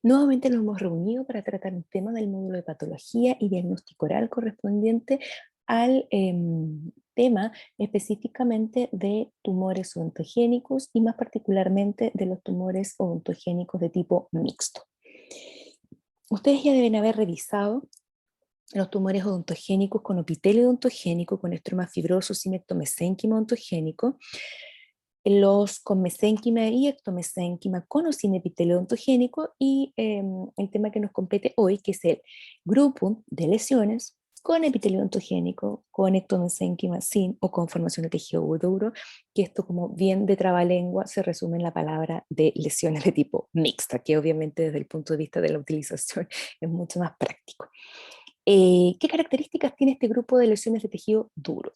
Nuevamente nos hemos reunido para tratar un tema del módulo de patología y diagnóstico oral correspondiente al tema específicamente de tumores odontogénicos y más particularmente de los tumores odontogénicos de tipo mixto. Ustedes ya deben haber revisado los tumores odontogénicos con epitelio odontogénico, con estroma fibroso sin ectomesénquima odontogénico, los con mesénquima y ectomesénquima con o sin epitelio odontogénico y el tema que nos compete hoy, que es el grupo de lesiones con epitelio odontogénico, con ectomesénquima sin o con formación de tejido duro, que esto como bien de trabalengua se resume en la palabra de lesiones de tipo mixta, que obviamente desde el punto de vista de la utilización es mucho más práctico. ¿Qué características tiene este grupo de lesiones de tejido duro?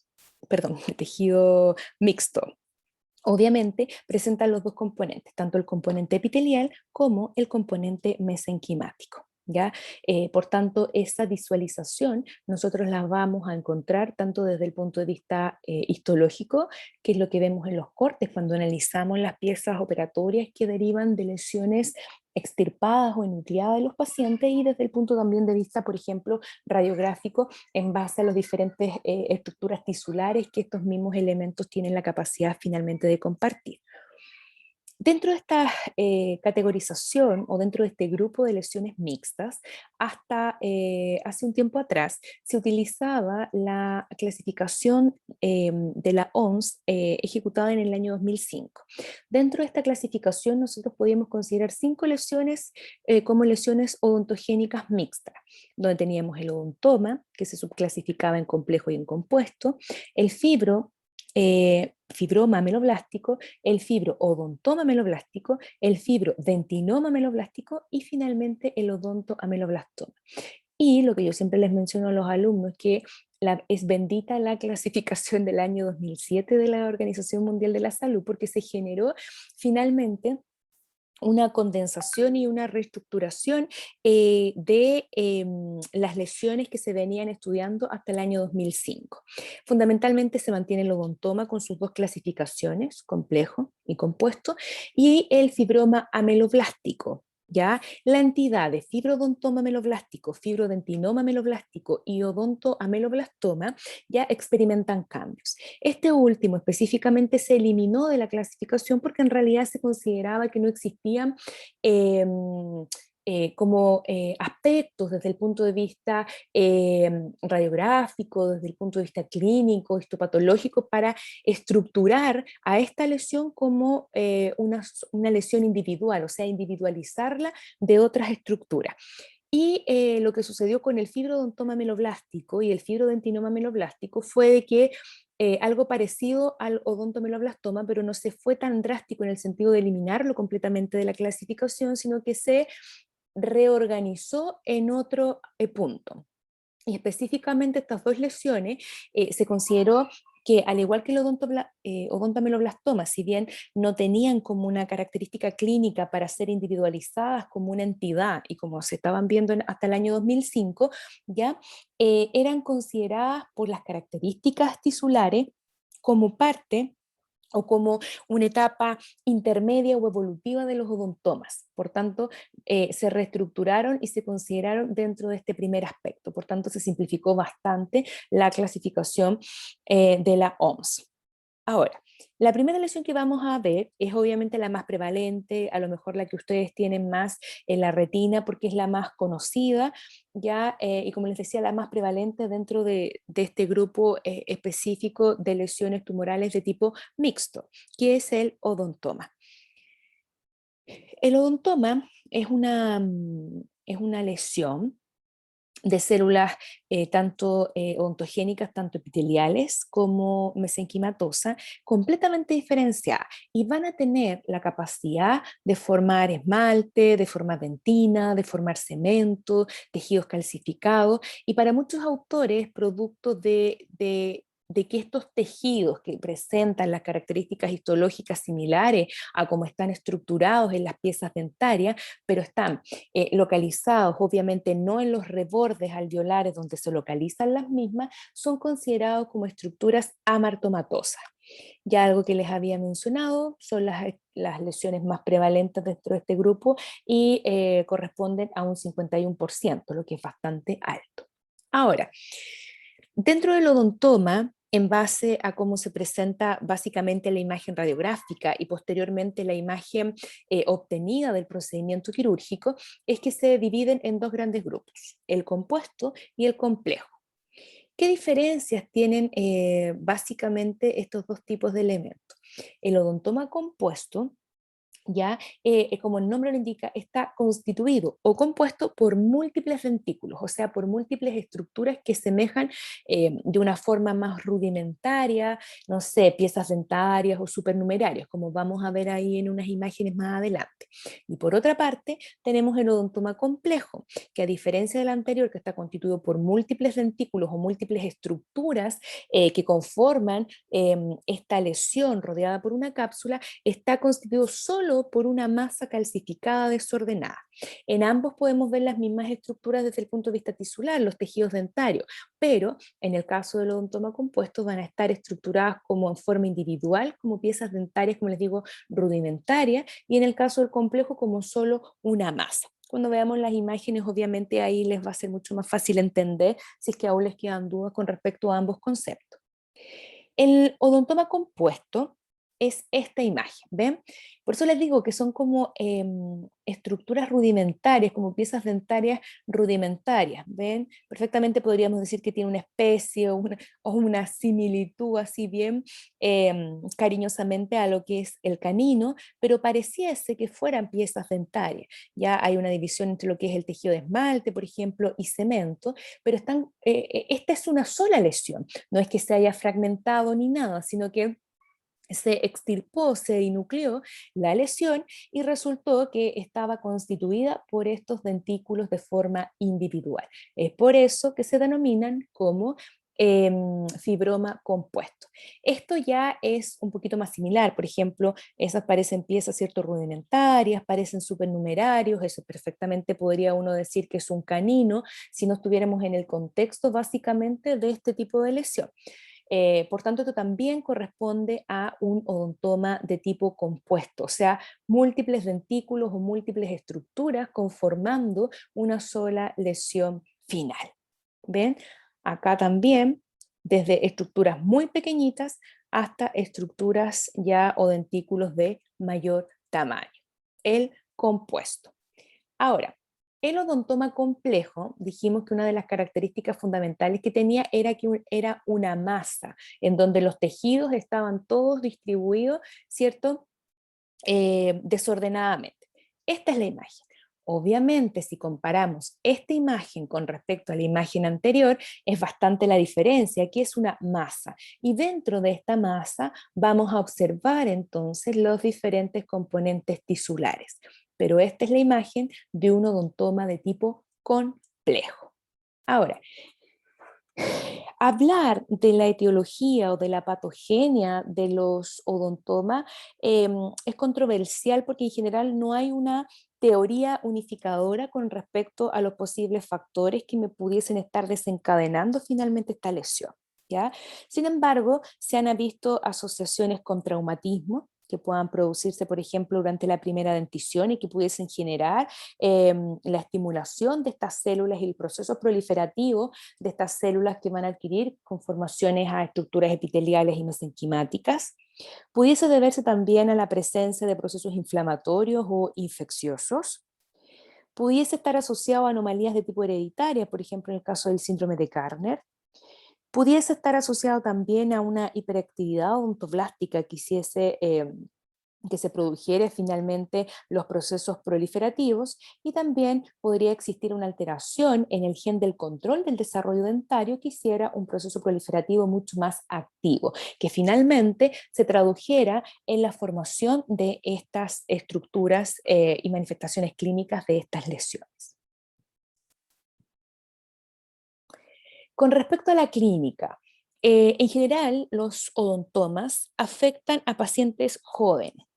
Perdón, de tejido mixto. Obviamente presentan los dos componentes, tanto el componente epitelial como el componente mesenquimático. ¿Ya? Por tanto, esa visualización nosotros la vamos a encontrar tanto desde el punto de vista histológico, que es lo que vemos en los cortes cuando analizamos las piezas operatorias que derivan de lesiones extirpadas o enucleadas de los pacientes, y desde el punto también de vista, por ejemplo, radiográfico, en base a las diferentes estructuras tisulares que estos mismos elementos tienen la capacidad finalmente de compartir. Dentro de esta categorización o dentro de este grupo de lesiones mixtas, hasta hace un tiempo atrás se utilizaba la clasificación de la OMS ejecutada en el año 2005. Dentro de esta clasificación nosotros podíamos considerar 5 lesiones como lesiones odontogénicas mixtas, donde teníamos el odontoma, que se subclasificaba en complejo y en compuesto, el fibroma ameloblástico, el fibro-odontoma ameloblástico, el fibrodentinoma ameloblástico y finalmente el odontoameloblastoma. Y lo que yo siempre les menciono a los alumnos es que es bendita la clasificación del año 2007 de la Organización Mundial de la Salud, porque se generó finalmente una condensación y una reestructuración de las lesiones que se venían estudiando hasta el año 2005. Fundamentalmente se mantiene el odontoma con sus dos clasificaciones, complejo y compuesto, y el fibroma ameloblástico. ¿Ya? La entidad de fibrodontoma ameloblástico, fibrodentinoma ameloblástico y odontoameloblastoma ya experimentan cambios. Este último específicamente se eliminó de la clasificación porque en realidad se consideraba que no existían eh, aspectos desde el punto de vista radiográfico, desde el punto de vista clínico, histopatológico, para estructurar a esta lesión como una lesión individual, o sea, individualizarla de otras estructuras. Y lo que sucedió con el fibrodontoma ameloblástico y el fibrodentinoma ameloblástico fue de que algo parecido al odontoameloblastoma, pero no se fue tan drástico en el sentido de eliminarlo completamente de la clasificación, sino que se reorganizó en otro punto. Y específicamente estas dos lesiones se consideró que al igual que el odontoameloblastoma, si bien no tenían como una característica clínica para ser individualizadas como una entidad y como se estaban viendo hasta el año 2005, ya eran consideradas por las características tisulares como parte o como una etapa intermedia o evolutiva de los odontomas. Por tanto, se reestructuraron y se consideraron dentro de este primer aspecto. Por tanto, se simplificó bastante la clasificación de la OMS. Ahora, la primera lesión que vamos a ver es obviamente la más prevalente, a lo mejor la que ustedes tienen más en la retina porque es la más conocida, ya, y como les decía, la más prevalente dentro de este grupo específico de lesiones tumorales de tipo mixto, que es el odontoma. El odontoma es una lesión de células tanto ontogénicas, tanto epiteliales como mesenquimatosas, completamente diferenciadas y van a tener la capacidad de formar esmalte, de formar dentina, de formar cemento, tejidos calcificados y para muchos autores producto de que estos tejidos que presentan las características histológicas similares a cómo están estructurados en las piezas dentarias, pero están localizados obviamente no en los rebordes alveolares donde se localizan las mismas, son considerados como estructuras amartomatosas. Ya algo que les había mencionado son las lesiones más prevalentes dentro de este grupo y corresponden a un 51%, lo que es bastante alto. Ahora, dentro del odontoma, en base a cómo se presenta básicamente la imagen radiográfica y posteriormente la imagen obtenida del procedimiento quirúrgico, es que se dividen en dos grandes grupos, el compuesto y el complejo. ¿Qué diferencias tienen básicamente estos dos tipos de elementos? El odontoma compuesto, ya, como el nombre lo indica, está constituido o compuesto por múltiples dentículos, o sea, por múltiples estructuras que semejan de una forma más rudimentaria, no sé, piezas dentarias o supernumerarios, como vamos a ver ahí en unas imágenes más adelante. Y por otra parte, tenemos el odontoma complejo, que a diferencia del anterior, que está constituido por múltiples dentículos o múltiples estructuras que conforman esta lesión rodeada por una cápsula, está constituido solo por una masa calcificada desordenada. En ambos podemos ver las mismas estructuras desde el punto de vista tisular, los tejidos dentarios, pero en el caso del odontoma compuesto van a estar estructuradas como en forma individual, como piezas dentarias, como les digo, rudimentarias, y en el caso del complejo como solo una masa. Cuando veamos las imágenes, obviamente ahí les va a ser mucho más fácil entender si es que aún les quedan dudas con respecto a ambos conceptos. El odontoma compuesto es esta imagen, ¿ven? Por eso les digo que son como estructuras rudimentarias, como piezas dentarias rudimentarias, ¿ven? Perfectamente podríamos decir que tiene una especie o una similitud así bien cariñosamente a lo que es el canino, pero pareciese que fueran piezas dentarias. Ya hay una división entre lo que es el tejido de esmalte, por ejemplo, y cemento, pero esta es una sola lesión, no es que se haya fragmentado ni nada, sino que se extirpó, se dinucleó la lesión y resultó que estaba constituida por estos dentículos de forma individual. Es por eso que se denominan como fibroma compuesto. Esto ya es un poquito más similar, por ejemplo, esas parecen piezas cierto rudimentarias, parecen supernumerarios, eso perfectamente podría uno decir que es un canino si no estuviéramos en el contexto básicamente de este tipo de lesión. Por tanto, esto también corresponde a un odontoma de tipo compuesto, o sea, múltiples dentículos o múltiples estructuras conformando una sola lesión final. ¿Ven? Acá también, desde estructuras muy pequeñitas hasta estructuras ya o dentículos de mayor tamaño. El compuesto. Ahora, el odontoma complejo, dijimos que una de las características fundamentales que tenía era que era una masa, en donde los tejidos estaban todos distribuidos, ¿cierto? Desordenadamente. Esta es la imagen. Obviamente, si comparamos esta imagen con respecto a la imagen anterior, es bastante la diferencia. Aquí es una masa y dentro de esta masa vamos a observar entonces los diferentes componentes tisulares. Pero esta es la imagen de un odontoma de tipo complejo. Ahora, hablar de la etiología o de la patogenia de los odontomas es controversial porque en general no hay una teoría unificadora con respecto a los posibles factores que me pudiesen estar desencadenando finalmente esta lesión. ¿Ya? Sin embargo, se han visto asociaciones con traumatismo que puedan producirse, por ejemplo, durante la primera dentición y que pudiesen generar la estimulación de estas células y el proceso proliferativo de estas células que van a adquirir conformaciones a estructuras epiteliales y mesenquimáticas. Pudiese deberse también a la presencia de procesos inflamatorios o infecciosos. Pudiese estar asociado a anomalías de tipo hereditaria, por ejemplo, en el caso del síndrome de Gardner. Pudiese estar asociado también a una hiperactividad odontoblástica que hiciese que se produjera finalmente los procesos proliferativos y también podría existir una alteración en el gen del control del desarrollo dentario que hiciera un proceso proliferativo mucho más activo, que finalmente se tradujera en la formación de estas estructuras y manifestaciones clínicas de estas lesiones. Con respecto a la clínica, en general los odontomas afectan a pacientes jóvenes.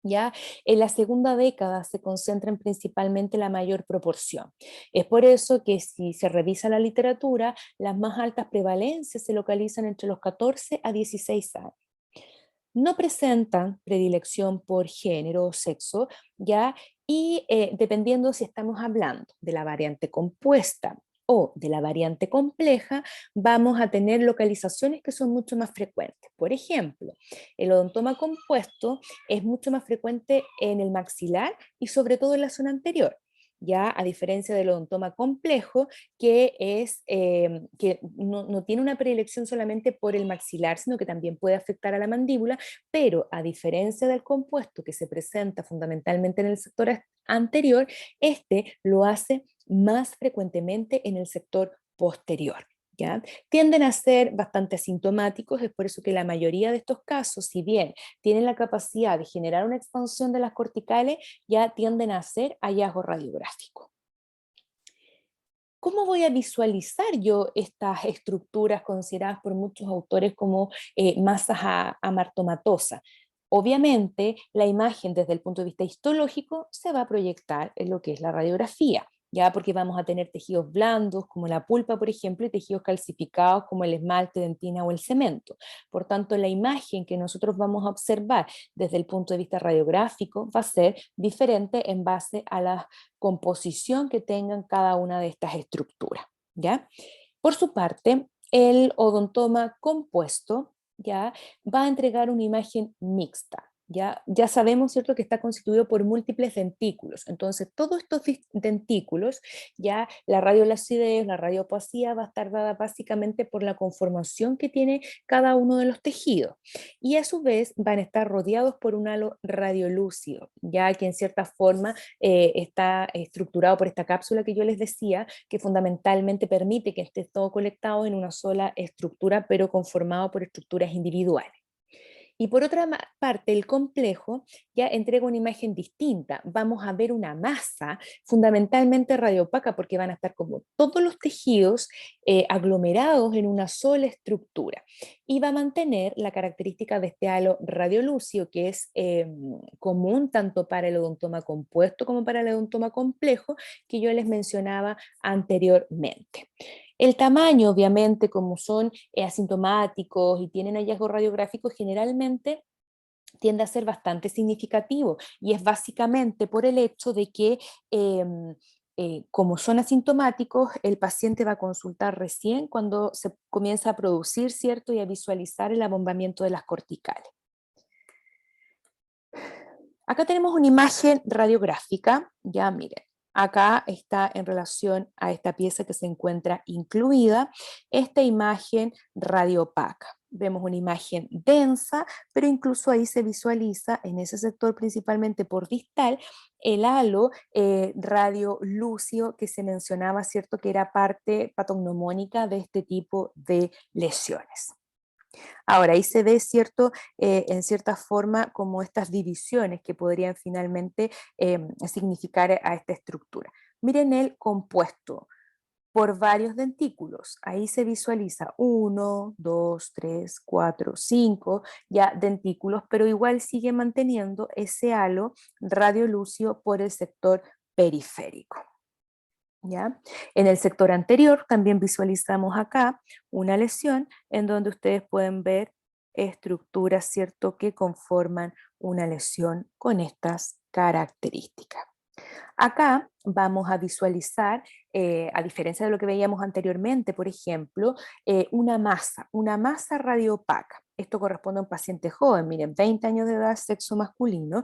¿Ya? En la segunda década se concentran principalmente la mayor proporción. Es por eso que si se revisa la literatura, las más altas prevalencias se localizan entre los 14 a 16 años. no presentan predilección por género o sexo, ¿ya? Y dependiendo si estamos hablando de la variante compuesta o de la variante compleja, vamos a tener localizaciones que son mucho más frecuentes. Por ejemplo, el odontoma compuesto es mucho más frecuente en el maxilar y sobre todo en la zona anterior. Ya a diferencia del odontoma complejo, que no tiene una predilección solamente por el maxilar, sino que también puede afectar a la mandíbula, pero a diferencia del compuesto que se presenta fundamentalmente en el sector anterior, este lo hace más frecuentemente en el sector posterior. ¿Ya? Tienden a ser bastante asintomáticos, es por eso que la mayoría de estos casos, si bien tienen la capacidad de generar una expansión de las corticales, ya tienden a ser hallazgos radiográficos. ¿Cómo voy a visualizar yo estas estructuras consideradas por muchos autores como masas amartomatosas? Obviamente, la imagen desde el punto de vista histológico se va a proyectar en lo que es la radiografía, ya porque vamos a tener tejidos blandos como la pulpa, por ejemplo, y tejidos calcificados como el esmalte, dentina o el cemento. Por tanto, la imagen que nosotros vamos a observar desde el punto de vista radiográfico va a ser diferente en base a las composición que tengan cada una de estas estructuras, ¿ya? Por su parte, el odontoma compuesto, ¿ya? Va a entregar una imagen mixta. Ya sabemos, ¿cierto?, que está constituido por múltiples dentículos. Entonces, todos estos dentículos, ya la radiolacidez, la radiopacidad va a estar dada básicamente por la conformación que tiene cada uno de los tejidos. Y a su vez van a estar rodeados por un halo radiolúcido, ya que en cierta forma está estructurado por esta cápsula que yo les decía, que fundamentalmente permite que esté todo conectado en una sola estructura, pero conformado por estructuras individuales. Y por otra parte, el complejo ya entrega una imagen distinta. Vamos a ver una masa fundamentalmente radiopaca porque van a estar como todos los tejidos aglomerados en una sola estructura. Y va a mantener la característica de este halo radiolúcido que es común tanto para el odontoma compuesto como para el odontoma complejo que yo les mencionaba anteriormente. El tamaño, obviamente, como son asintomáticos y tienen hallazgos radiográficos, generalmente tiende a ser bastante significativo y es básicamente por el hecho de que como son asintomáticos, el paciente va a consultar recién cuando se comienza a producir, ¿cierto? Y a visualizar el abombamiento de las corticales. Acá tenemos una imagen radiográfica, ya miren, acá está en relación a esta pieza que se encuentra incluida, esta imagen radiopaca. Vemos una imagen densa, pero incluso ahí se visualiza en ese sector principalmente por distal el halo radiolúcido que se mencionaba, ¿cierto? Que era parte patognomónica de este tipo de lesiones. Ahora, ahí se ve, ¿cierto?, en cierta forma como estas divisiones que podrían finalmente significar a esta estructura. Miren el compuesto por varios dentículos. Ahí se visualiza uno, dos, tres, cuatro, cinco ya dentículos, pero igual sigue manteniendo ese halo radiolúcido por el sector periférico. ¿Ya? En el sector anterior también visualizamos acá una lesión en donde ustedes pueden ver estructuras, ¿cierto?, que conforman una lesión con estas características. Acá vamos a visualizar, a diferencia de lo que veíamos anteriormente, por ejemplo, una masa radiopaca. Esto corresponde a un paciente joven, miren, 20 años de edad, sexo masculino,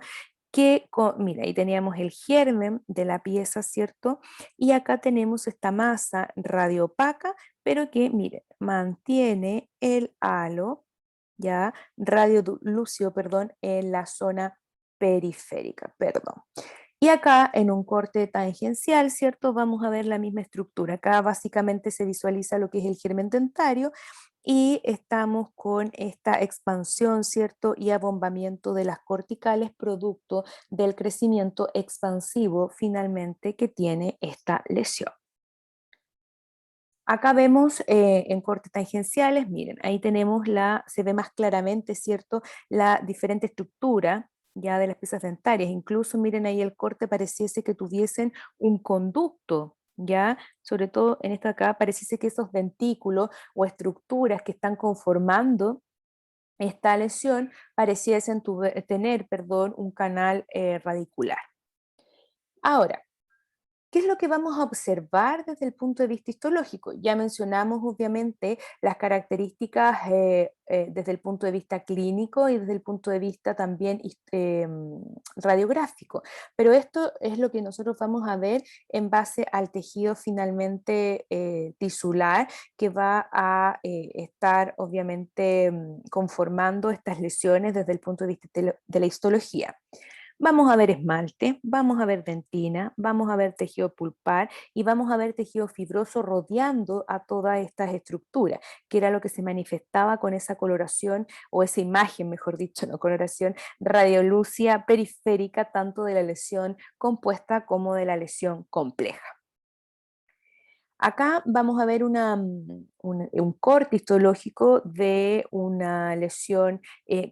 mira, ahí teníamos el germen de la pieza, ¿cierto? Y acá tenemos esta masa radiopaca, pero que, miren, mantiene el halo, ya, radiolúcido, perdón, en la zona periférica, perdón. Y acá en un corte tangencial, ¿cierto? Vamos a ver la misma estructura. Acá básicamente se visualiza lo que es el germen dentario y estamos con esta expansión, ¿cierto? Y abombamiento de las corticales producto del crecimiento expansivo finalmente que tiene esta lesión. Acá vemos en cortes tangenciales, miren, ahí tenemos se ve más claramente, ¿cierto?, la diferente estructura ya de las piezas dentarias. Incluso miren ahí el corte pareciese que tuviesen un conducto, ya, sobre todo en esta acá pareciese que esos dentículos o estructuras que están conformando esta lesión pareciesen tener, perdón, un canal radicular. Ahora, ¿qué es lo que vamos a observar desde el punto de vista histológico? Ya mencionamos obviamente las características desde el punto de vista clínico y desde el punto de vista también radiográfico, pero esto es lo que nosotros vamos a ver en base al tejido finalmente tisular que va a estar obviamente conformando estas lesiones desde el punto de vista de la histología. Vamos a ver esmalte, vamos a ver dentina, vamos a ver tejido pulpar y vamos a ver tejido fibroso rodeando a todas estas estructuras, que era lo que se manifestaba con esa coloración o esa imagen, mejor dicho, no coloración, radiolucia periférica tanto de la lesión compuesta como de la lesión compleja. Acá vamos a ver un corte histológico de una lesión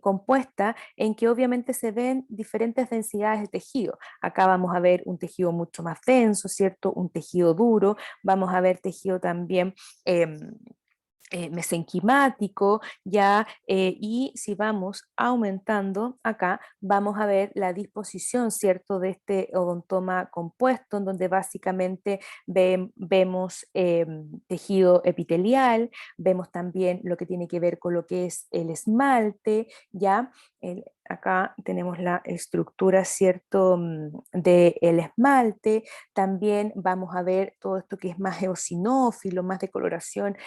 compuesta en que obviamente se ven diferentes densidades de tejido. Acá vamos a ver un tejido mucho más denso, ¿cierto? Un tejido duro, vamos a ver tejido también mesenquimático, ya, y si vamos aumentando acá, vamos a ver la disposición, ¿cierto?, de este odontoma compuesto, en donde básicamente vemos tejido epitelial, vemos también lo que tiene que ver con lo que es el esmalte, ya, acá tenemos la estructura, ¿cierto?, del esmalte, también vamos a ver todo esto que es más eosinófilo, más de coloración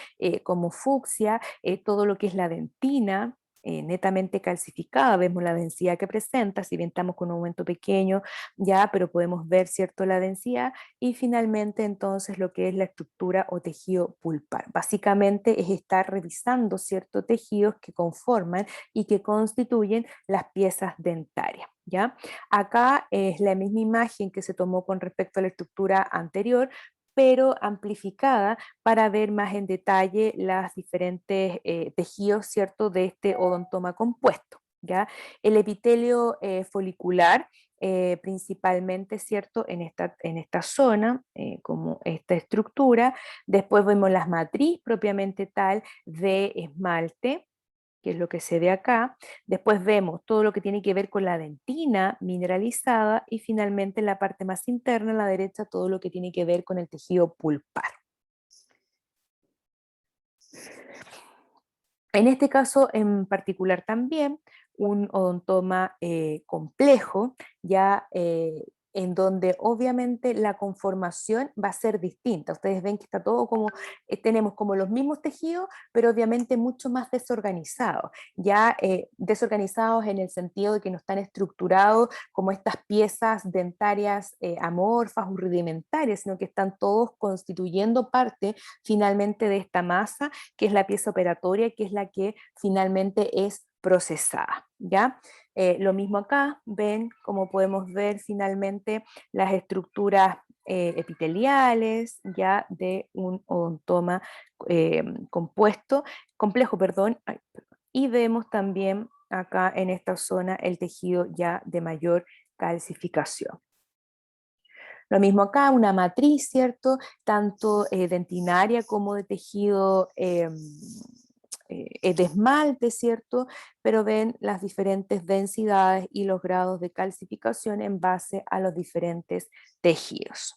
como fucsia, todo lo que es la dentina, netamente calcificada, vemos la densidad que presenta, si bien estamos con un aumento pequeño ya, pero podemos ver, ¿cierto?, la densidad, y finalmente entonces lo que es la estructura o tejido pulpar. Básicamente es estar revisando ciertos tejidos que conforman y que constituyen las piezas dentarias. ¿Ya? Acá es la misma imagen que se tomó con respecto a la estructura anterior, pero amplificada para ver más en detalle las diferentes tejidos, ¿cierto?, de este odontoma compuesto, ¿ya? El epitelio folicular, principalmente, ¿cierto?, en esta zona, como esta estructura. Después vemos la matriz propiamente tal de esmalte, que es lo que se ve acá. Después vemos todo lo que tiene que ver con la dentina mineralizada y finalmente en la parte más interna, a la derecha, todo lo que tiene que ver con el tejido pulpar. En este caso en particular también, un odontoma complejo, ya en donde obviamente la conformación va a ser distinta. Ustedes ven que está todo como, tenemos como los mismos tejidos, pero obviamente mucho más desorganizados, ya desorganizados en el sentido de que no están estructurados como estas piezas dentarias amorfas o rudimentarias, sino que están todos constituyendo parte finalmente de esta masa que es la pieza operatoria, que es la que finalmente es procesada, ¿ya? Lo mismo acá, ven como podemos ver finalmente las estructuras epiteliales, ya de un odontoma complejo, perdón, y vemos también acá en esta zona el tejido ya de mayor calcificación. Lo mismo acá, una matriz, ¿cierto? Tanto dentinaria como de tejido de esmalte, ¿cierto? Pero ven las diferentes densidades y los grados de calcificación en base a los diferentes tejidos.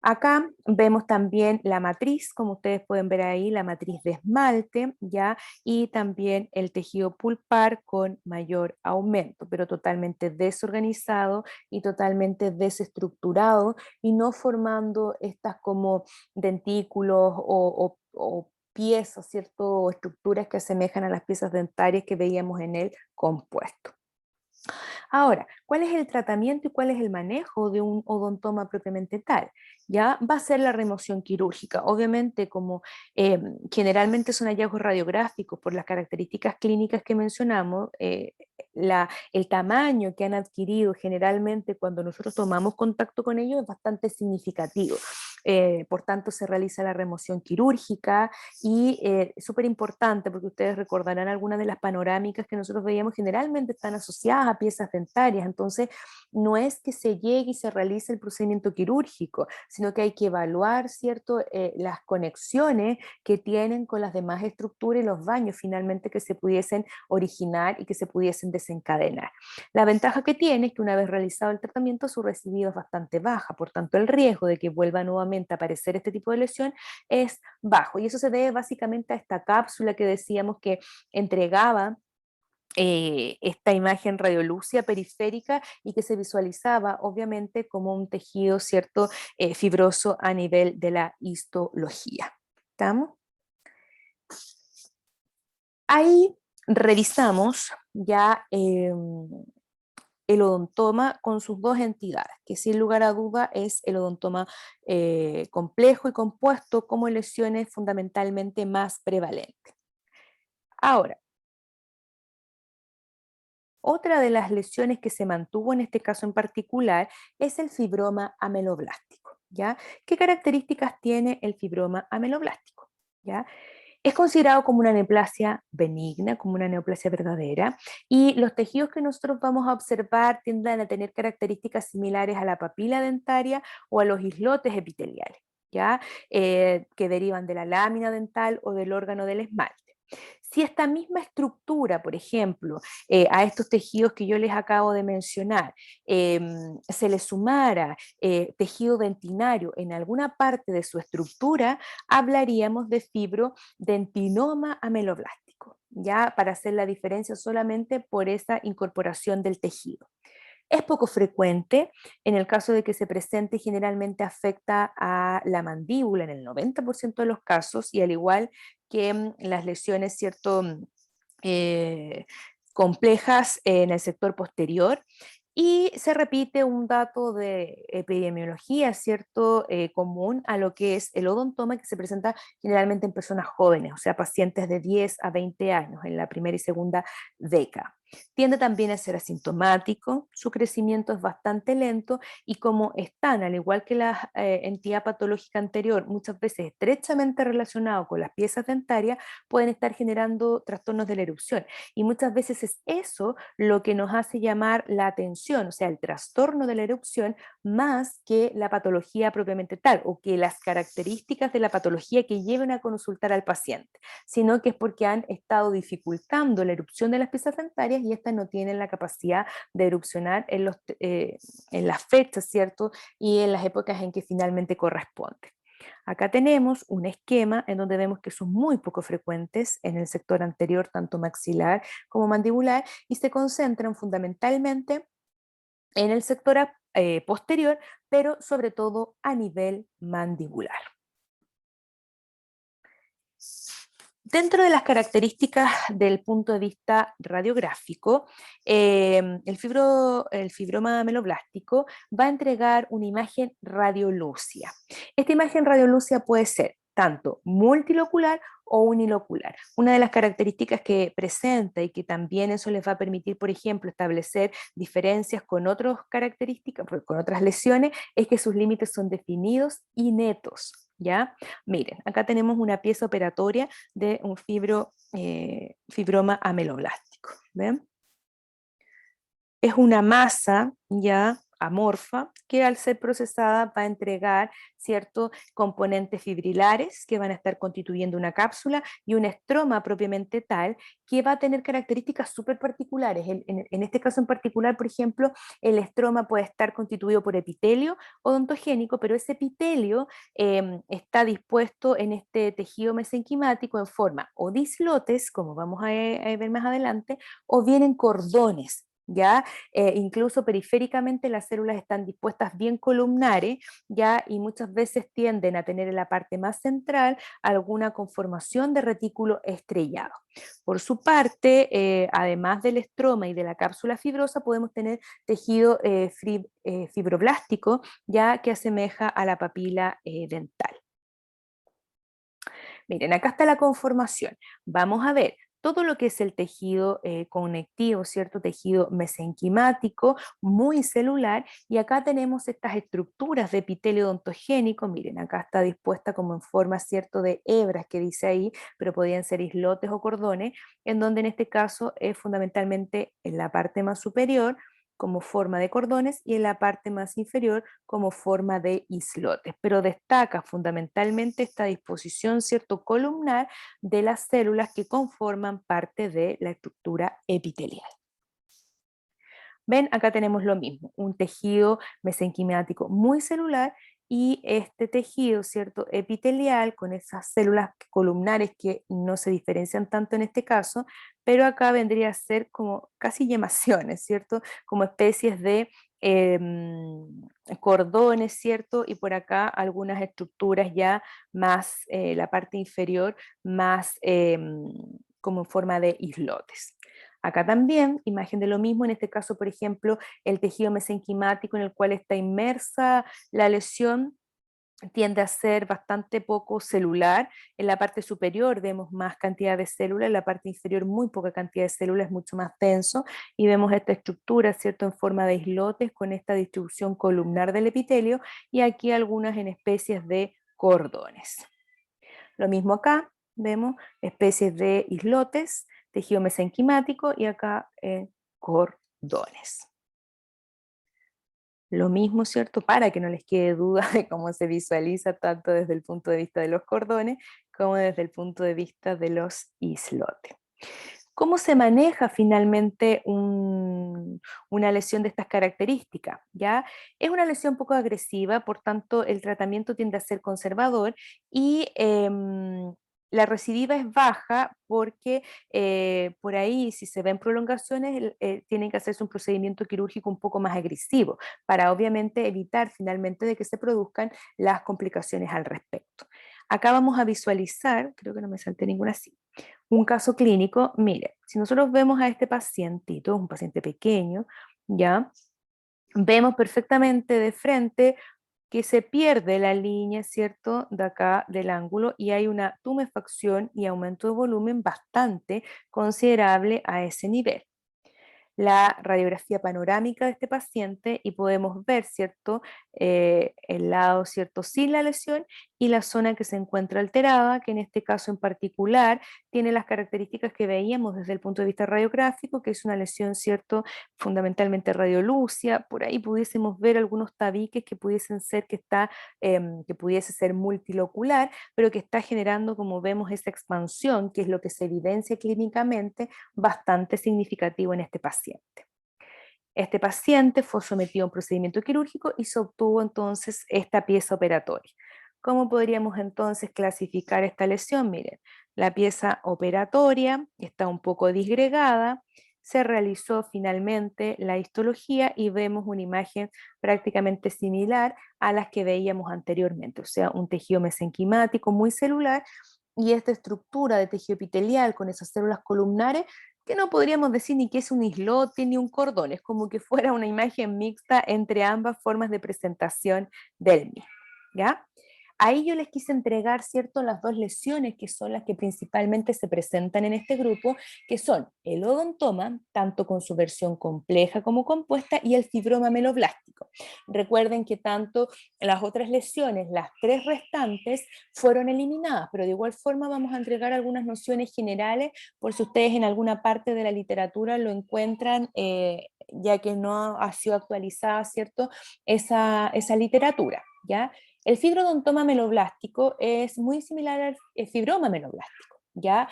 Acá vemos también la matriz, como ustedes pueden ver ahí, la matriz de esmalte, ¿ya? Y también el tejido pulpar con mayor aumento, pero totalmente desorganizado y totalmente desestructurado y no formando estas como dentículos o piezas, ¿cierto? O estructuras que asemejan a las piezas dentarias que veíamos en el compuesto. Ahora, ¿cuál es el tratamiento y cuál es el manejo de un odontoma propiamente tal? Ya va a ser la remoción quirúrgica. Obviamente, como generalmente son hallazgos radiográficos por las características clínicas que mencionamos, el tamaño que han adquirido generalmente cuando nosotros tomamos contacto con ellos es bastante significativo. por tanto se realiza la remoción quirúrgica y súper importante porque ustedes recordarán algunas de las panorámicas que nosotros veíamos generalmente están asociadas a piezas dentarias, entonces no es que se llegue y se realice el procedimiento quirúrgico, sino que hay que evaluar, ¿cierto?, las conexiones que tienen con las demás estructuras y los daños finalmente que se pudiesen originar y que se pudiesen desencadenar. La ventaja que tiene es que una vez realizado el tratamiento su recidiva es bastante baja, por tanto el riesgo de que vuelva nuevamente a aparecer este tipo de lesión es bajo y eso se debe básicamente a esta cápsula que decíamos que entregaba esta imagen radiolúcida periférica y que se visualizaba obviamente como un tejido, ¿cierto?, fibroso a nivel de la histología. ¿Estamos? Ahí revisamos ya el odontoma con sus dos entidades, que sin lugar a duda es el odontoma complejo y compuesto como lesiones fundamentalmente más prevalentes. Ahora, otra de las lesiones que se mantuvo en este caso en particular es el fibroma ameloblástico, ¿ya? ¿Qué características tiene el fibroma ameloblástico? ¿Ya? Es considerado como una neoplasia benigna, como una neoplasia verdadera, y los tejidos que nosotros vamos a observar tienden a tener características similares a la papila dentaria o a los islotes epiteliales, ¿ya? Que derivan de la lámina dental o del órgano del esmalte. Si esta misma estructura, por ejemplo, a estos tejidos que yo les acabo de mencionar, se le sumara tejido dentinario en alguna parte de su estructura, hablaríamos de fibrodentinoma ameloblástico, ya para hacer la diferencia solamente por esa incorporación del tejido. Es poco frecuente, en el caso de que se presente generalmente afecta a la mandíbula en el 90% de los casos y al igual que las lesiones, ¿cierto?, eh, complejas en el sector posterior. Y se repite un dato de epidemiología, ¿cierto?, común a lo que es el odontoma que se presenta generalmente en personas jóvenes, o sea, pacientes de 10 a 20 años en la primera y segunda década. Tiende también a ser asintomático, su crecimiento es bastante lento y como están, al igual que la entidad patológica anterior, muchas veces estrechamente relacionados con las piezas dentarias, pueden estar generando trastornos de la erupción. Y muchas veces es eso lo que nos hace llamar la atención, o sea, el trastorno de la erupción, más que la patología propiamente tal, o que las características de la patología que lleven a consultar al paciente, sino que es porque han estado dificultando la erupción de las piezas dentarias y estas no tienen la capacidad de erupcionar en las fechas, ¿cierto? Y en las épocas en que finalmente corresponde. Acá tenemos un esquema en donde vemos que son muy poco frecuentes en el sector anterior, tanto maxilar como mandibular, y se concentran fundamentalmente en el sector posterior, pero sobre todo a nivel mandibular. Dentro de las características del punto de vista radiográfico, el fibroma ameloblástico va a entregar una imagen radiolúcida. Esta imagen radiolúcida puede ser tanto multilocular o unilocular. Una de las características que presenta y que también eso les va a permitir, por ejemplo, establecer diferencias con otras características, con otras lesiones, es que sus límites son definidos y netos, ¿ya? Miren, acá tenemos una pieza operatoria de un fibroma ameloblástico. ¿Ven? Es una masa ya amorfa que al ser procesada va a entregar ciertos componentes fibrilares que van a estar constituyendo una cápsula y un estroma propiamente tal que va a tener características súper particulares. En este caso en particular, por ejemplo, el estroma puede estar constituido por epitelio odontogénico, pero ese epitelio está dispuesto en este tejido mesenquimático en forma o de islotes, como vamos a ver más adelante, o bien en cordones. ¿Ya? Incluso periféricamente las células están dispuestas bien columnares, ¿ya? Y muchas veces tienden a tener en la parte más central alguna conformación de retículo estrellado. Por su parte, además del estroma y de la cápsula fibrosa, podemos tener tejido fibroblástico, ya que asemeja a la papila dental. Miren, acá está la conformación. Vamos a ver todo lo que es el tejido conectivo, ¿cierto? Tejido mesenquimático, muy celular, y acá tenemos estas estructuras de epitelio odontogénico, miren, acá está dispuesta como en forma, ¿cierto?, de hebras que dice ahí, pero podían ser islotes o cordones, en donde en este caso es fundamentalmente en la parte más superior, como forma de cordones, y en la parte más inferior como forma de islotes, pero destaca fundamentalmente esta disposición, ¿cierto?, columnar de las células que conforman parte de la estructura epitelial. Ven, acá tenemos lo mismo, un tejido mesenquimático muy celular y este tejido, ¿cierto?, epitelial con esas células columnares que no se diferencian tanto en este caso, pero acá vendría a ser como casi yemaciones, ¿cierto?, como especies de cordones, ¿cierto? Y por acá algunas estructuras ya más, la parte inferior, más como en forma de islotes. Acá también, imagen de lo mismo, en este caso, por ejemplo, el tejido mesenquimático en el cual está inmersa la lesión tiende a ser bastante poco celular. En la parte superior vemos más cantidad de células, en la parte inferior muy poca cantidad de células, es mucho más denso, y vemos esta estructura, ¿cierto?, en forma de islotes con esta distribución columnar del epitelio, y aquí algunas en especies de cordones. Lo mismo acá, vemos especies de islotes, tejido mesenquimático y acá cordones. Lo mismo, ¿cierto? Para que no les quede duda de cómo se visualiza tanto desde el punto de vista de los cordones como desde el punto de vista de los islotes. ¿Cómo se maneja finalmente una lesión de estas características? ¿Ya? Es una lesión poco agresiva, por tanto el tratamiento tiende a ser conservador y la recidiva es baja porque por ahí si se ven prolongaciones tiene que hacerse un procedimiento quirúrgico un poco más agresivo para obviamente evitar finalmente de que se produzcan las complicaciones al respecto. Acá vamos a visualizar, creo que no me salté ninguna así, un caso clínico. Mire, si nosotros vemos a este pacientito, un paciente pequeño, ya, vemos perfectamente de frente que se pierde la línea, ¿cierto?, de acá del ángulo y hay una tumefacción y aumento de volumen bastante considerable a ese nivel. La radiografía panorámica de este paciente y podemos ver, ¿cierto?, el lado, ¿cierto?, sin la lesión y la zona que se encuentra alterada, que en este caso en particular tiene las características que veíamos desde el punto de vista radiográfico, que es una lesión, ¿cierto?, fundamentalmente radiolúcida. Por ahí pudiésemos ver algunos tabiques que pudiesen ser que pudiese ser multilocular, pero que está generando, como vemos, esa expansión, que es lo que se evidencia clínicamente bastante significativo en este paciente. Este paciente fue sometido a un procedimiento quirúrgico y se obtuvo entonces esta pieza operatoria. ¿Cómo podríamos entonces clasificar esta lesión? Miren, la pieza operatoria está un poco disgregada, se realizó finalmente la histología y vemos una imagen prácticamente similar a las que veíamos anteriormente, o sea, un tejido mesenquimático muy celular y esta estructura de tejido epitelial con esas células columnares que no podríamos decir ni que es un islote ni un cordón, es como que fuera una imagen mixta entre ambas formas de presentación del mismo, ¿ya? Ahí yo les quise entregar, ¿cierto?, las dos lesiones que son las que principalmente se presentan en este grupo, que son el odontoma, tanto con su versión compleja como compuesta, y el fibroma meloblástico. Recuerden que tanto las otras lesiones, las tres restantes, fueron eliminadas, pero de igual forma vamos a entregar algunas nociones generales por si ustedes en alguna parte de la literatura lo encuentran, ya que no ha sido actualizada, ¿cierto?, esa literatura, ¿ya? El fibrodontoma meloblástico es muy similar al fibroma meloblástico, ¿ya?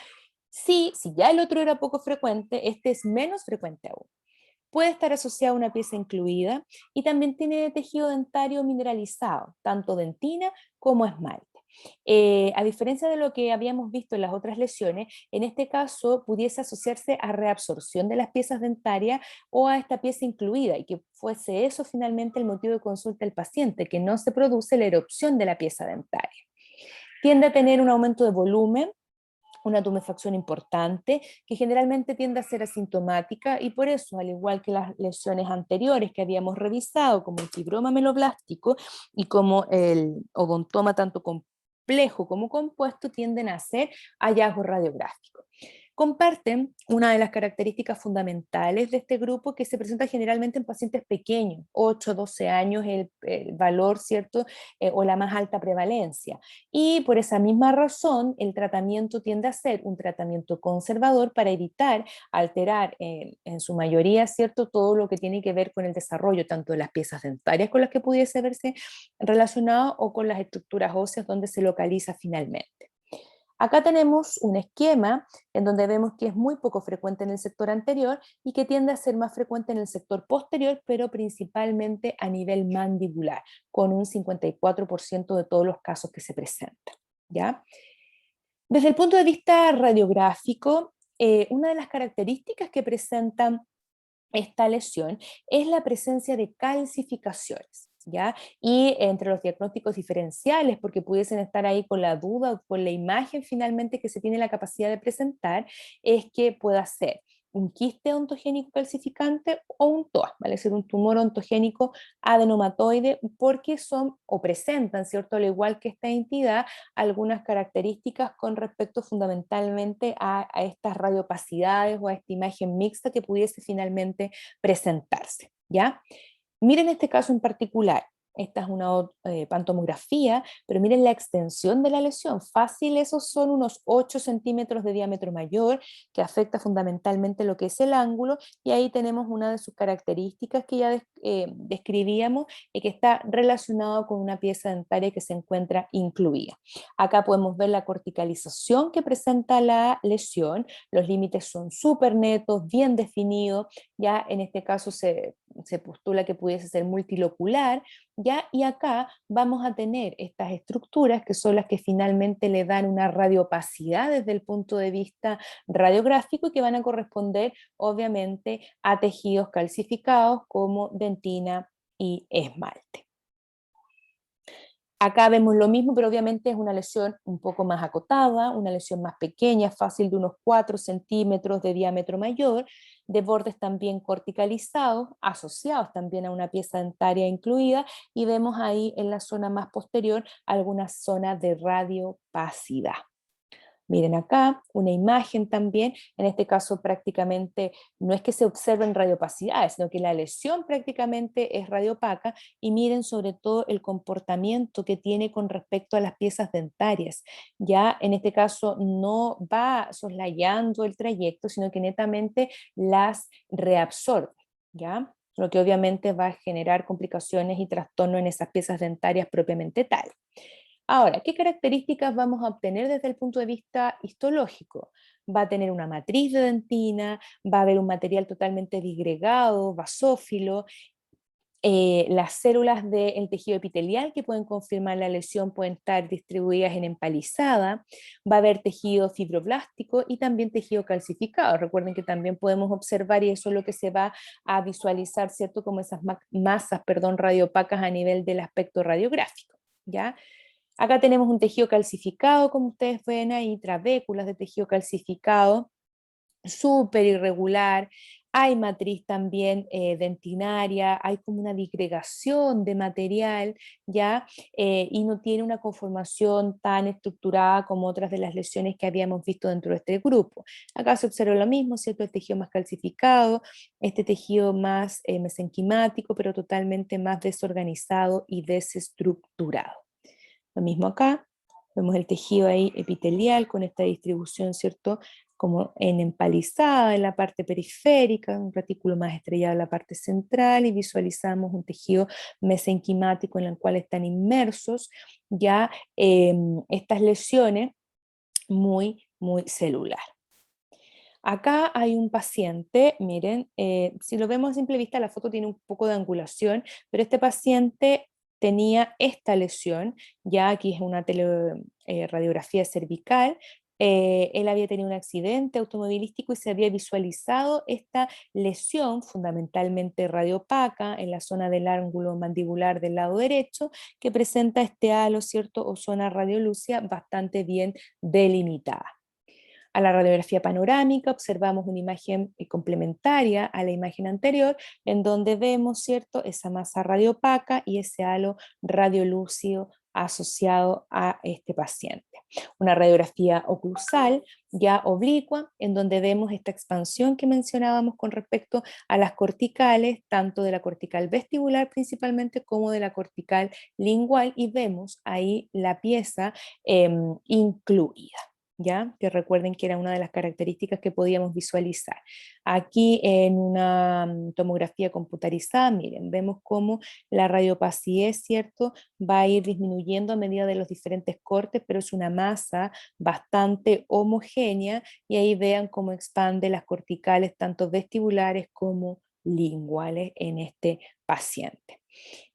Sí, si ya el otro era poco frecuente, este es menos frecuente aún. Puede estar asociado a una pieza incluida y también tiene tejido dentario mineralizado, tanto dentina como esmalte. A diferencia de lo que habíamos visto en las otras lesiones, en este caso pudiese asociarse a reabsorción de las piezas dentarias o a esta pieza incluida y que fuese eso finalmente el motivo de consulta del paciente, que no se produce la erupción de la pieza dentaria. Tiende a tener un aumento de volumen, una tumefacción importante que generalmente tiende a ser asintomática y por eso, al igual que las lesiones anteriores que habíamos revisado, como el fibroma meloblástico y como el odontoma tanto complejo como compuesto, tienden a ser hallazgos radiográficos. Comparten una de las características fundamentales de este grupo que se presenta generalmente en pacientes pequeños, 8, 12 años, el valor, ¿cierto? O la más alta prevalencia. Y por esa misma razón, el tratamiento tiende a ser un tratamiento conservador para evitar alterar en su mayoría, ¿cierto? Todo lo que tiene que ver con el desarrollo, tanto de las piezas dentarias con las que pudiese verse relacionado o con las estructuras óseas donde se localiza finalmente. Acá tenemos un esquema en donde vemos que es muy poco frecuente en el sector anterior y que tiende a ser más frecuente en el sector posterior, pero principalmente a nivel mandibular, con un 54% de todos los casos que se presentan, ¿ya? Desde el punto de vista radiográfico, una de las características que presentan esta lesión es la presencia de calcificaciones, ¿ya? Y entre los diagnósticos diferenciales, porque pudiesen estar ahí con la duda o con la imagen finalmente que se tiene la capacidad de presentar, es que pueda ser un quiste ontogénico calcificante o un TOA, ¿vale? Es decir, un tumor ontogénico adenomatoide, porque son o presentan, ¿cierto? Al igual que esta entidad, algunas características con respecto fundamentalmente a estas radiopacidades o a esta imagen mixta que pudiese finalmente presentarse, ¿ya? Miren este caso en particular. Esta es una pantomografía, pero miren la extensión de la lesión. Fácil, esos son unos 8 centímetros de diámetro mayor, que afecta fundamentalmente lo que es el ángulo, y ahí tenemos una de sus características que ya describíamos, y que está relacionado con una pieza dentaria que se encuentra incluida. Acá podemos ver la corticalización que presenta la lesión, los límites son súper netos, bien definidos, ya en este caso se postula que pudiese ser multilocular, ¿ya? Y acá vamos a tener estas estructuras que son las que finalmente le dan una radiopacidad desde el punto de vista radiográfico y que van a corresponder obviamente a tejidos calcificados como dentina y esmalte. Acá vemos lo mismo, pero obviamente es una lesión un poco más acotada, una lesión más pequeña, fácil de unos 4 centímetros de diámetro mayor, de bordes también corticalizados, asociados también a una pieza dentaria incluida, y vemos ahí en la zona más posterior alguna zona de radiopacidad. Miren acá, una imagen también, en este caso prácticamente no es que se observen radiopacidades, sino que la lesión prácticamente es radiopaca, y miren sobre todo el comportamiento que tiene con respecto a las piezas dentarias. Ya en este caso no va soslayando el trayecto, sino que netamente las reabsorbe, ¿ya? Lo que obviamente va a generar complicaciones y trastorno en esas piezas dentarias propiamente tal. Ahora, ¿qué características vamos a obtener desde el punto de vista histológico? Va a tener una matriz de dentina, va a haber un material totalmente disgregado, basófilo, las células del tejido epitelial que pueden confirmar la lesión pueden estar distribuidas en empalizada, va a haber tejido fibroblástico y también tejido calcificado. Recuerden que también podemos observar, y eso es lo que se va a visualizar, ¿cierto? Como esas masas, perdón, radiopacas a nivel del aspecto radiográfico, ¿ya? Acá tenemos un tejido calcificado, como ustedes ven ahí, trabéculas de tejido calcificado, súper irregular. Hay matriz también dentinaria, hay como una disgregación de material, ¿ya? Y no tiene una conformación tan estructurada como otras de las lesiones que habíamos visto dentro de este grupo. Acá se observa lo mismo, ¿cierto? El tejido más calcificado, este tejido más mesenquimático, pero totalmente más desorganizado y desestructurado. Lo mismo acá, vemos el tejido ahí epitelial con esta distribución, ¿cierto? Como en empalizada en la parte periférica, un retículo más estrellado en la parte central, y visualizamos un tejido mesenquimático en el cual están inmersos ya estas lesiones muy celular. Acá hay un paciente, miren, si lo vemos a simple vista, la foto tiene un poco de angulación, pero este paciente tenía esta lesión, ya aquí es una radiografía cervical. Él había tenido un accidente automovilístico y se había visualizado esta lesión fundamentalmente radiopaca en la zona del ángulo mandibular del lado derecho, que presenta este halo, ¿cierto? O zona radiolúcida bastante bien delimitada. A la radiografía panorámica observamos una imagen complementaria a la imagen anterior, en donde vemos, ¿cierto?, esa masa radiopaca y ese halo radiolúcido asociado a este paciente. Una radiografía oclusal ya oblicua, en donde vemos esta expansión que mencionábamos con respecto a las corticales, tanto de la cortical vestibular principalmente como de la cortical lingual, y vemos ahí la pieza incluida. ¿Ya? Que recuerden que era una de las características que podíamos visualizar. Aquí en una tomografía computarizada, miren, vemos cómo la radiopacidad, ¿cierto? Va a ir disminuyendo a medida de los diferentes cortes, pero es una masa bastante homogénea, y ahí vean cómo expande las corticales, tanto vestibulares como linguales en este paciente.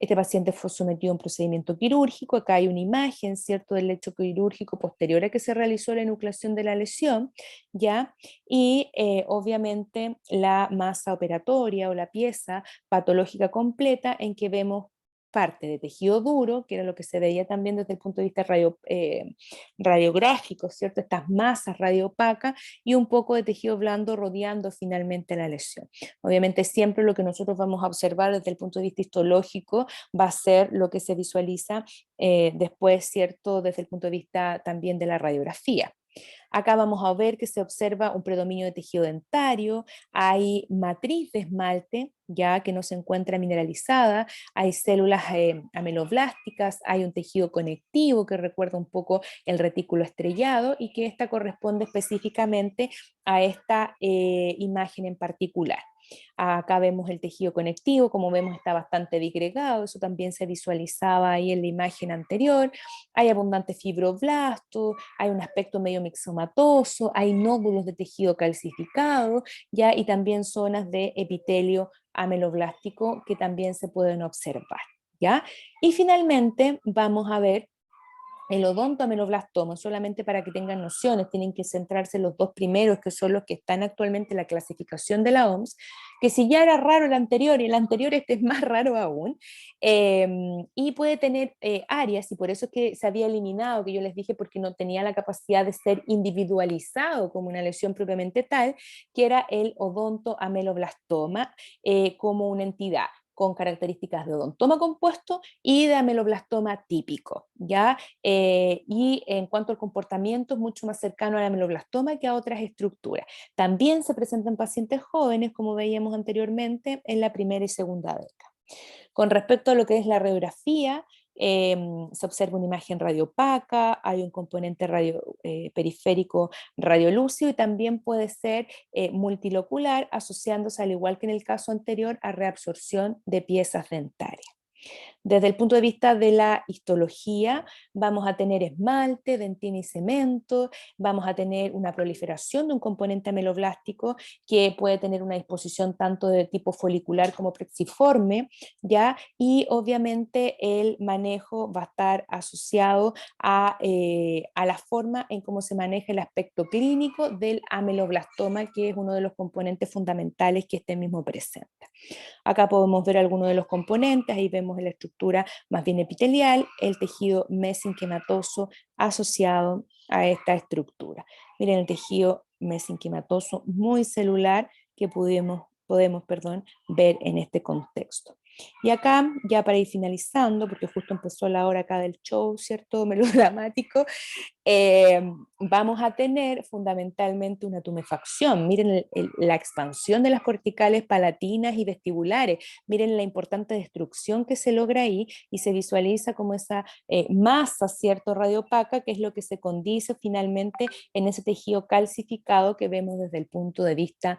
Este paciente fue sometido a un procedimiento quirúrgico. Acá hay una imagen, ¿cierto?, del lecho quirúrgico posterior a que se realizó la enucleación de la lesión, ¿ya? Y obviamente la masa operatoria o la pieza patológica completa, en que vemos parte de tejido duro, que era lo que se veía también desde el punto de vista radiográfico, ¿cierto? Estas masas radiopacas, y un poco de tejido blando rodeando finalmente la lesión. Obviamente siempre lo que nosotros vamos a observar desde el punto de vista histológico va a ser lo que se visualiza después, ¿cierto?, desde el punto de vista también de la radiografía. Acá vamos a ver que se observa un predominio de tejido dentario, hay matriz de esmalte, ya que no se encuentra mineralizada, hay células ameloblásticas, hay un tejido conectivo que recuerda un poco el retículo estrellado, y que esta corresponde específicamente a esta imagen en particular. Acá vemos el tejido conectivo, como vemos está bastante disgregado, eso también se visualizaba ahí en la imagen anterior. Hay abundante fibroblasto, hay un aspecto medio mixomatoso, hay nódulos de tejido calcificado, ¿ya? Y también zonas de epitelio ameloblástico que también se pueden observar, ¿ya? Y finalmente vamos a ver el odontoameloblastoma, solamente para que tengan nociones, tienen que centrarse en los dos primeros, que son los que están actualmente en la clasificación de la OMS, que si ya era raro el anterior, y el anterior este es más raro aún, y puede tener áreas, y por eso es que se había eliminado, que yo les dije, porque no tenía la capacidad de ser individualizado como una lesión propiamente tal, que era el odontoameloblastoma como una entidad con características de odontoma compuesto y de ameloblastoma típico, ¿ya? Y en cuanto al comportamiento, es mucho más cercano al ameloblastoma que a otras estructuras. También se presenta en pacientes jóvenes, como veíamos anteriormente, en la primera y segunda década. Con respecto a lo que es la radiografía, se observa una imagen radiopaca, hay un componente periférico radiolúcido, y también puede ser multilocular, asociándose, al igual que en el caso anterior, a reabsorción de piezas dentarias. Desde el punto de vista de la histología, vamos a tener esmalte, dentina y cemento, vamos a tener una proliferación de un componente ameloblástico que puede tener una disposición tanto de tipo folicular como plexiforme, ¿ya? Y obviamente el manejo va a estar asociado a la forma en cómo se maneja el aspecto clínico del ameloblastoma, que es uno de los componentes fundamentales que este mismo presenta. Acá podemos ver algunos de los componentes, ahí vemos la estructura más bien epitelial, el tejido mesenquimatoso asociado a esta estructura. Miren el tejido mesenquimatoso muy celular que podemos ver en este contexto. Y acá, ya para ir finalizando, porque justo empezó la hora acá del show, ¿cierto? Melodramático, vamos a tener fundamentalmente una tumefacción. Miren la expansión de las corticales palatinas y vestibulares, miren la importante destrucción que se logra ahí, y se visualiza como esa masa, ¿cierto?, radiopaca, que es lo que se condice finalmente en ese tejido calcificado que vemos desde el punto de vista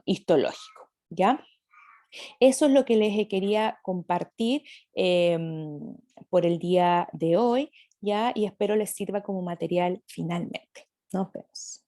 histológico, ¿ya? Eso es lo que les quería compartir por el día de hoy, ¿ya? Y espero les sirva como material finalmente. Nos vemos.